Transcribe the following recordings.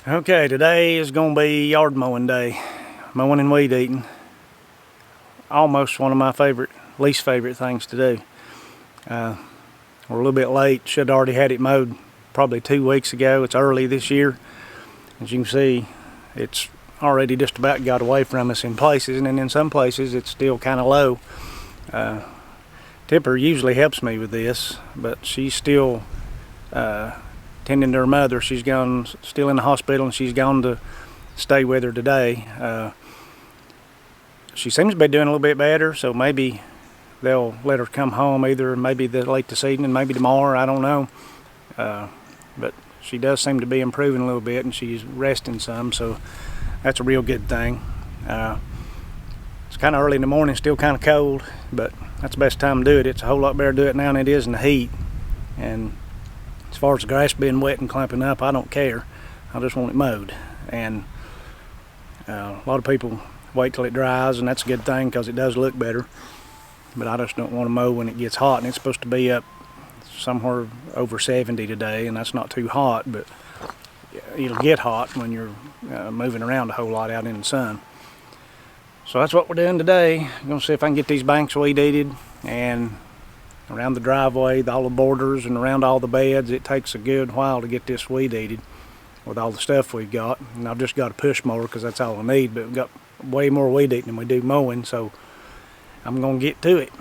Okay, today is going to be yard mowing day. Mowing and weed eating. Almost one of my least favorite things to do. We're a little bit late. Should have already had it mowed probably 2 weeks ago. It's early this year. As you can see, it's already just about got away from us in places, and then in some places it's still kind of low. Tipper usually helps me with this, but she's still tending to her mother. She's still in the hospital, and she's gone to stay with her today. She seems to be doing a little bit better, so maybe they'll let her come home either maybe late this evening, maybe tomorrow, I don't know. But she does seem to be improving a little bit, and she's resting some, so that's a real good thing. It's kind of early in the morning, still kind of cold, but that's the best time to do it. It's a whole lot better to do it now than it is in the heat. And as far as the grass being wet and clumping up, I don't care. I just want it mowed. And a lot of people wait till it dries, and that's a good thing because it does look better. But I just don't want to mow when it gets hot, and it's supposed to be up somewhere over 70 today, and that's not too hot, but it'll get hot when you're moving around a whole lot out in the sun. So that's what we're doing today. I'm going to see if I can get these banks weed eated, and around the driveway, all the borders, and around all the beds. It takes a good while to get this weed eated with all the stuff we've got. And I've just got a push mower because that's all I need, but we've got way more weed eating than we do mowing, so I'm going to get to it.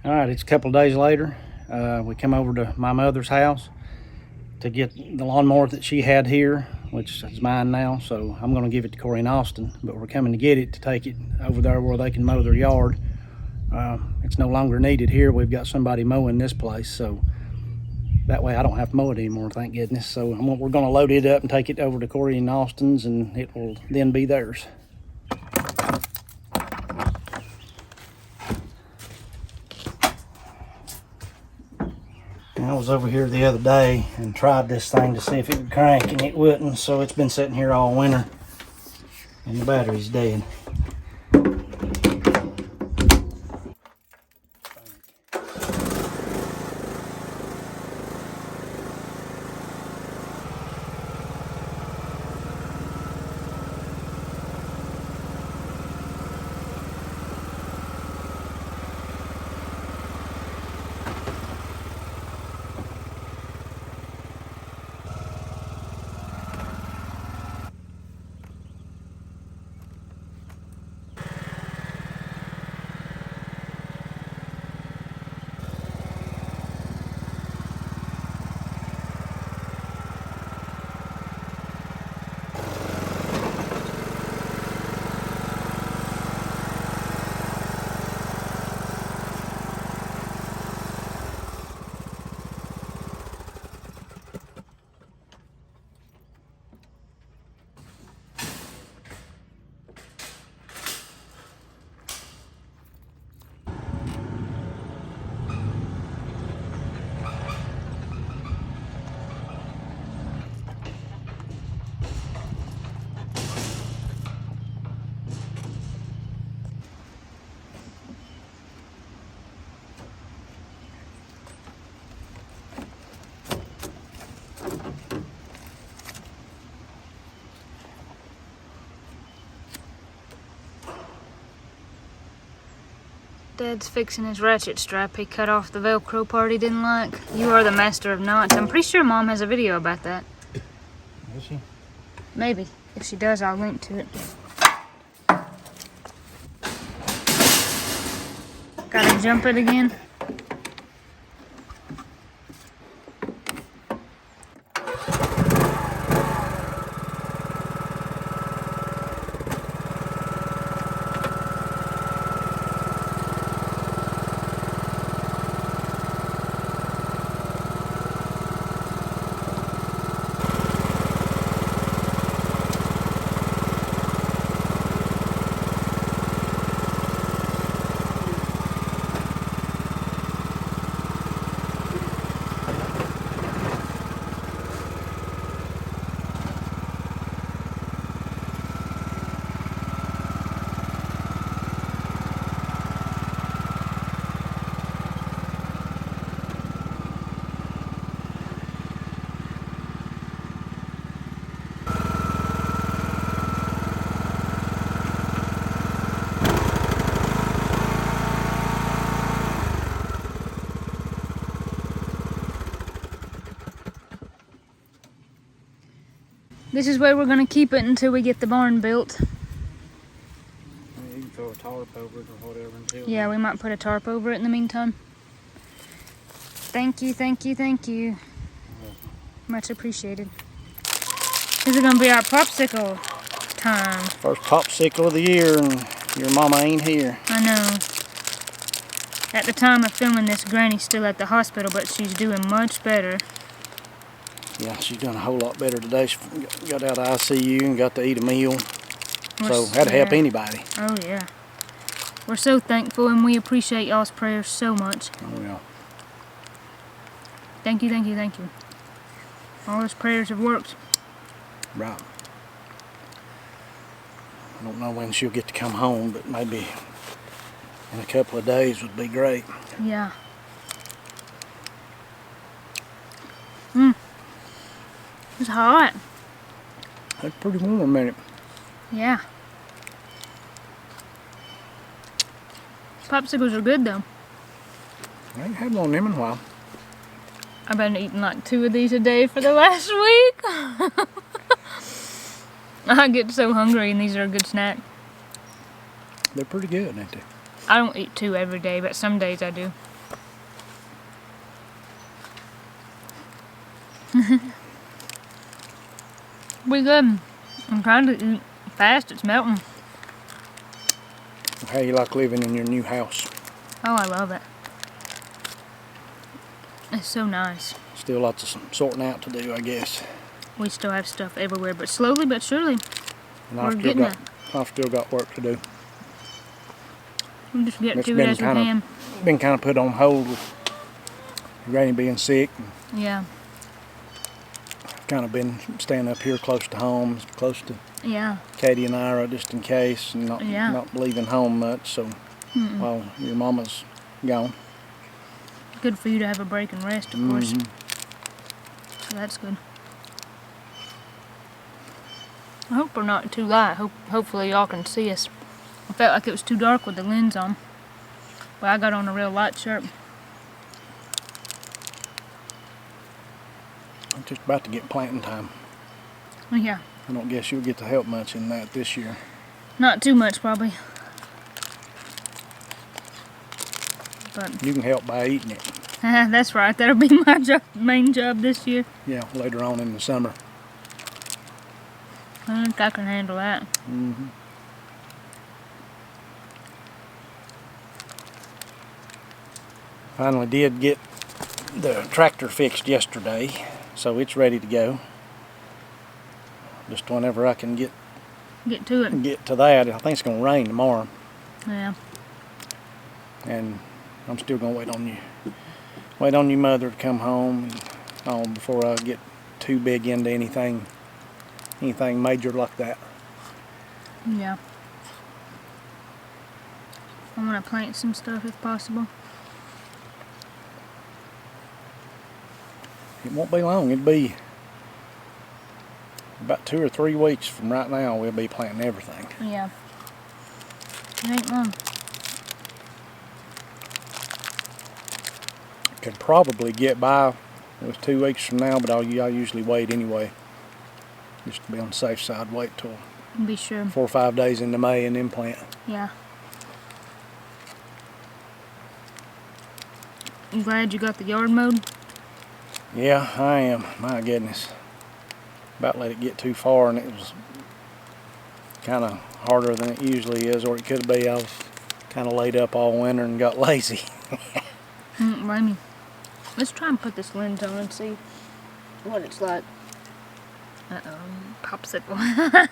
All right, it's a couple of days later. We come over to my mother's house to get the lawnmower that she had here, which is mine now, so I'm going to give it to Corey and Austin, but we're coming to get it to take it over there where they can mow their yard. It's no longer needed here. We've got somebody mowing this place, so that way I don't have to mow it anymore, thank goodness. So we're going to load it up and take it over to Corey and Austin's, and it will then be theirs. I was over here the other day and tried this thing to see if it would crank, and it wouldn't, so it's been sitting here all winter, and the battery's dead. Dad's fixing his ratchet strap. He cut off the Velcro part he didn't like. You are the master of knots. I'm pretty sure Mom has a video about that. Is she? Maybe. If she does, I'll link to it. Gotta jump it again. This is where we're gonna keep it until we get the barn built. You can throw a tarp over it or whatever until. Yeah, we might put a tarp over it in the meantime. Thank you, thank you, thank you. Much appreciated. This is gonna be our popsicle time. First popsicle of the year, and your mama ain't here. I know. At the time of filming this, Granny's still at the hospital, but she's doing much better. Yeah, she's done a whole lot better today. She got out of ICU and got to eat a meal. So that'd help anybody. Oh yeah. We're so thankful and we appreciate y'all's prayers so much. Oh yeah. Thank you, thank you, thank you. All those prayers have worked. Right. I don't know when she'll get to come home, but maybe in a couple of days would be great. Yeah. It's hot. It's pretty warm, ain't it? Yeah. Popsicles are good though. I ain't had one of them in a while. I've been eating like 2 of these a day for the last week. I get so hungry and these are a good snack. They're pretty good, ain't they? I don't eat 2 every day, but some days I do. We good. I'm trying to eat fast, it's melting. How you like living in your new house? Oh, I love it. It's so nice. Still lots of sorting out to do, I guess. We still have stuff everywhere, but slowly but surely, And I've still got work to do. we'll just get to it as we can. Been kind of put on hold with Granny being sick. Yeah. Kind of been staying up here close to home, close to Yeah. Katie and Ira, just in case, and not leaving home much. So while your mama's gone. Good for you to have a break and rest, of course. So that's good. I hope we're not too light. Hopefully y'all can see us. I felt like it was too dark with the lens on. But I got on a real light shirt. I'm just about to get planting time. Yeah. I don't guess you'll get to help much in that this year. Not too much, probably. But You can help by eating it. that's right. That'll be my main job this year. Yeah, later on in the summer. I think I can handle that. Finally did get the tractor fixed yesterday, so it's ready to go. Just whenever I can get to it. Get to that. I think it's going to rain tomorrow. Yeah. And I'm still going to wait on your mother to come home before I get too big into anything major like that. Yeah. I want to plant some stuff if possible. It won't be long. It'll be about 2 or 3 weeks from right now. We'll be planting everything. Yeah. It ain't long. Could probably get by. It was 2 weeks from now, but I usually wait anyway. Just to be on the safe side, wait till Be sure. 4 or 5 days into May and then plant. Yeah. I'm glad you got the yard mowed. Yeah, I am. My goodness. About let it get too far, and it was kind of harder than it usually is, or it could be. I was kind of laid up all winter and got lazy. Don't blame me. Let's try and put this lens on and see what it's like. Uh-oh, popsicle.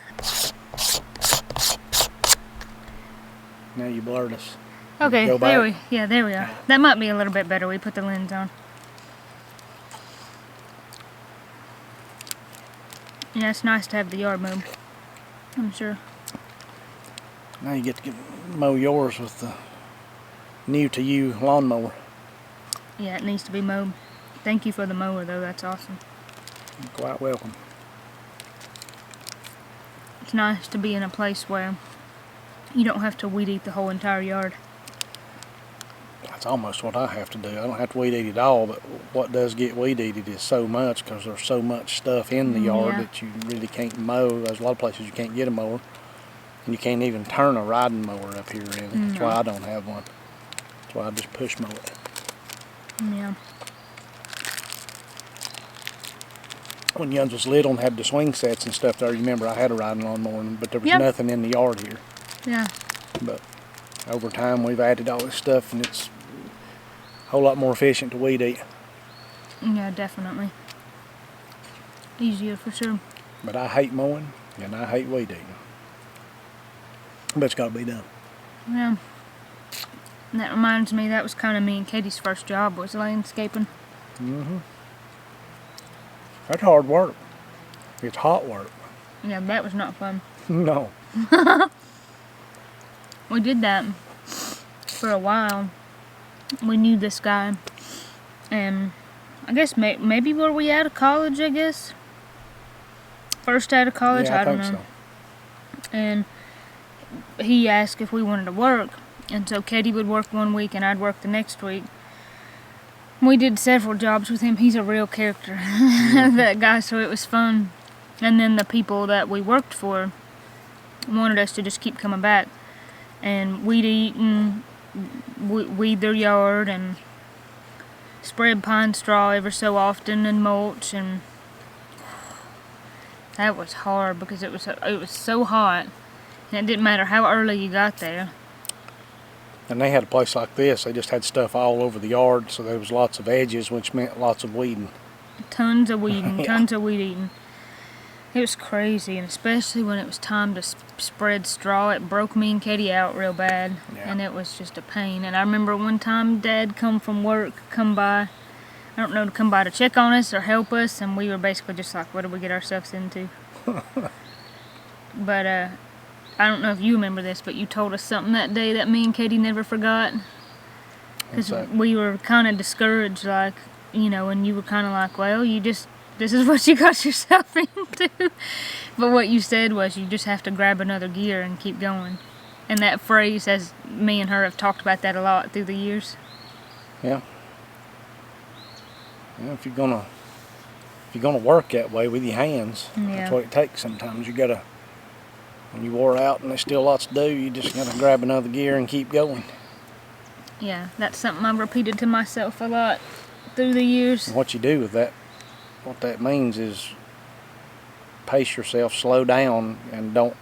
Now you blurred us. Okay, Go there back. there we are. That might be a little bit better. We put the lens on. Yeah, it's nice to have the yard mowed, I'm sure. Now you get to mow yours with the new to you lawnmower. Yeah, it needs to be mowed. Thank you for the mower, though. That's awesome. You're quite welcome. It's nice to be in a place where you don't have to weed eat the whole entire yard. That's almost what I have to do. I don't have to weed eat it all, but what does get weed eated is so much, because there's so much stuff in the yard Yeah. that you really can't mow. There's a lot of places you can't get a mower, and you can't even turn a riding mower up here really. That's why I don't have one. That's why I just push mow it. Yeah. When Yuns was little and had the swing sets and stuff there, you remember I had a riding lawnmower, but there was Yep. nothing in the yard here. Yeah. But over time we've added all this stuff, and it's a whole lot more efficient to weed eat. Yeah, definitely. Easier for sure. But I hate mowing and I hate weed eating. But it's got to be done. Yeah. And that reminds me, that was kind of me and Katie's first job, was landscaping. That's hard work. It's hot work. Yeah, that was not fun. No. We did that for a while. We knew this guy, and I guess maybe were we out of college, I guess? First out of college, Yeah, I don't think know. so. And he asked if we wanted to work, and so Katie would work one week and I'd work the next week. We did several jobs with him. He's a real character, that guy, so it was fun. And then the people that we worked for wanted us to just keep coming back, and we'd eat and weed their yard and spread pine straw every so often and mulch, and that was hard because it was so hot, and it didn't matter how early you got there. And they had a place like this. They just had stuff all over the yard, so there was lots of edges, which meant lots of weeding. Tons of weeding, Yeah. tons of weed eating. It was crazy, and especially when it was time to spread straw, it broke me and Katie out real bad, Yeah. and it was just a pain. And I remember one time Dad come by, I don't know, to come by to check on us or help us, and we were basically just like, what did we get ourselves into? But I don't know if you remember this, but you told us something that day that me and Katie never forgot. Because What's that? we were kind of discouraged, like, you know, and you were kind of like, well, this is what you got yourself into. But what you said was you just have to grab another gear and keep going. And that phrase, as me and her have talked about that a lot through the years. Yeah. Yeah, if you're gonna work that way with your hands, Yeah. that's what it takes sometimes. You gotta, when you wore out and there's still lots to do, you just gotta grab another gear and keep going. Yeah, that's something I've repeated to myself a lot through the years. And what you do with that, what that means is pace yourself, slow down, and don't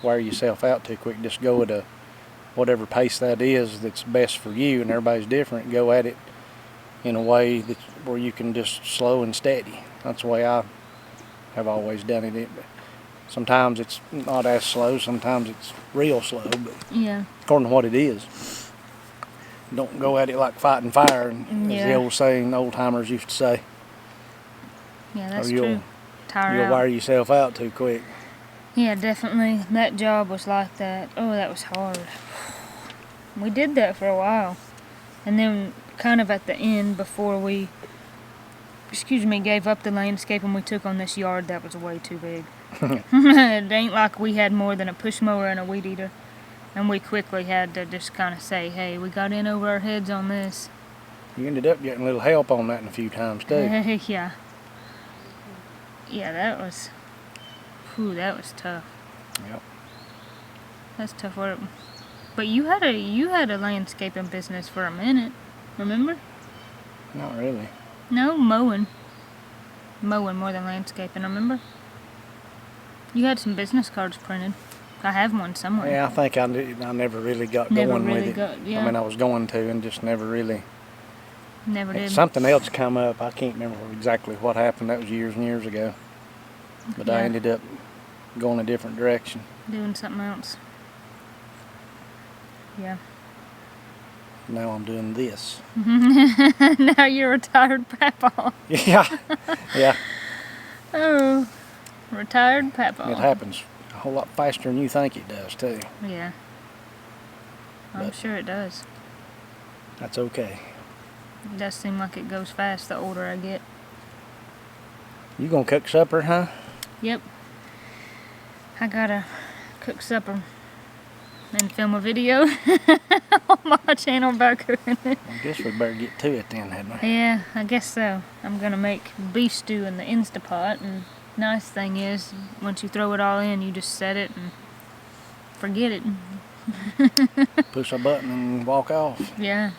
wear yourself out too quick. Just go at a whatever pace that is that's best for you, and everybody's different. Go at it in a way that where you can just slow and steady. That's the way I have always done it. Sometimes it's not as slow, sometimes it's real slow, but Yeah. according to what it is. Don't go at it like fighting fire, as the Yeah. old saying the old timers used to say. Yeah, that's you'll- true. Tire You'll out. wear yourself out too quick. Yeah, definitely. That job was like that. Oh, that was hard. We did that for a while. And then kind of at the end, before we, gave up the landscaping, we took on this yard that was way too big. It ain't like we had more than a push mower and a weed eater. And we quickly had to just kind of say, hey, we got in over our heads on this. You ended up getting a little help on that a few times too. Yeah. Yeah, that was tough. Yep. That's tough work. But you had a landscaping business for a minute, remember? Not really. No, mowing. Mowing more than landscaping, remember? You had some business cards printed. I have one somewhere. Yeah, I think I never really got going with it. Yeah. I mean, I was going to and just never really. Never did. Something else come up. I can't remember exactly what happened. That was years and years ago. But I ended up going a different direction. Doing something else. Yeah. Now I'm doing this. Now you're a retired papa. Yeah. Yeah. Oh, retired papa. It happens a whole lot faster than you think it does, too. Yeah. I'm sure it does. That's okay. It does seem like it goes fast the older I get. You gonna cook supper, huh? Yep. I gotta cook supper and film a video on my channel about cooking it. I guess we better get to it then, hadn't we? Yeah, I guess so. I'm gonna make beef stew in the Instapot, and nice thing is, once you throw it all in, you just set it and forget it. Push a button and walk off. Yeah.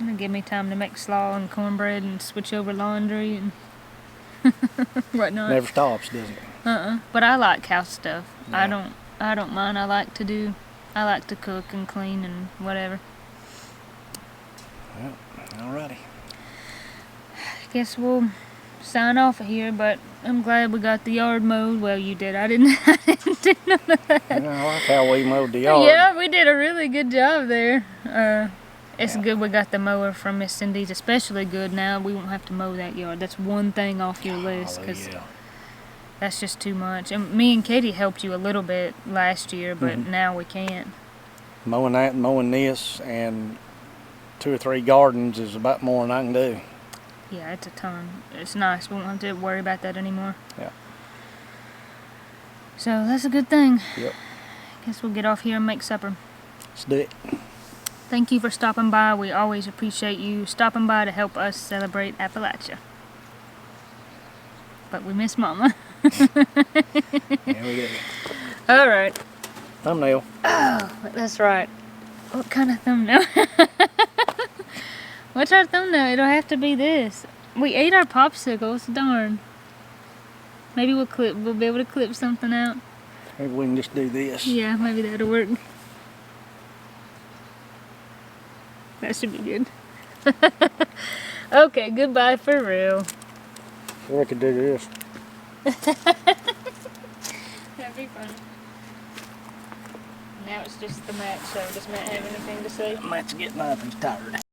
It'll give me time to make slaw and cornbread and switch over laundry and whatnot. Never stops, does it? But I like house stuff. Yeah. I don't mind. I like to cook and clean and whatever. Well, alrighty. I guess we'll sign off of here, but I'm glad we got the yard mowed. Well, you did. I didn't do none of that. I like how we mowed the yard. Yeah, we did a really good job there. It's good we got the mower from Miss Cindy's. Especially good now we won't have to mow that yard. That's one thing off your list, because that's just too much. And me and Katie helped you a little bit last year, but now we can't. Mowing that and mowing this and 2 or 3 gardens is about more than I can do. Yeah, it's a ton. It's nice. We won't have to worry about that anymore. Yeah. So that's a good thing. Yep. Guess we'll get off here and make supper. Let's do it. Thank you for stopping by. We always appreciate you stopping by to help us celebrate Appalachia. But we miss Mama. Yeah, we do. All right. Thumbnail. Oh, that's right. What kind of thumbnail? What's our thumbnail? It'll have to be this. We ate our popsicles. Darn. Maybe we'll be able to clip something out. Maybe we can just do this. Yeah, maybe that'll work. That should be good. Okay, goodbye for real. Or we could do this. That'd be fun. Now it's just the Matt show. Does Matt have anything to say? Matt's getting up. He's tired.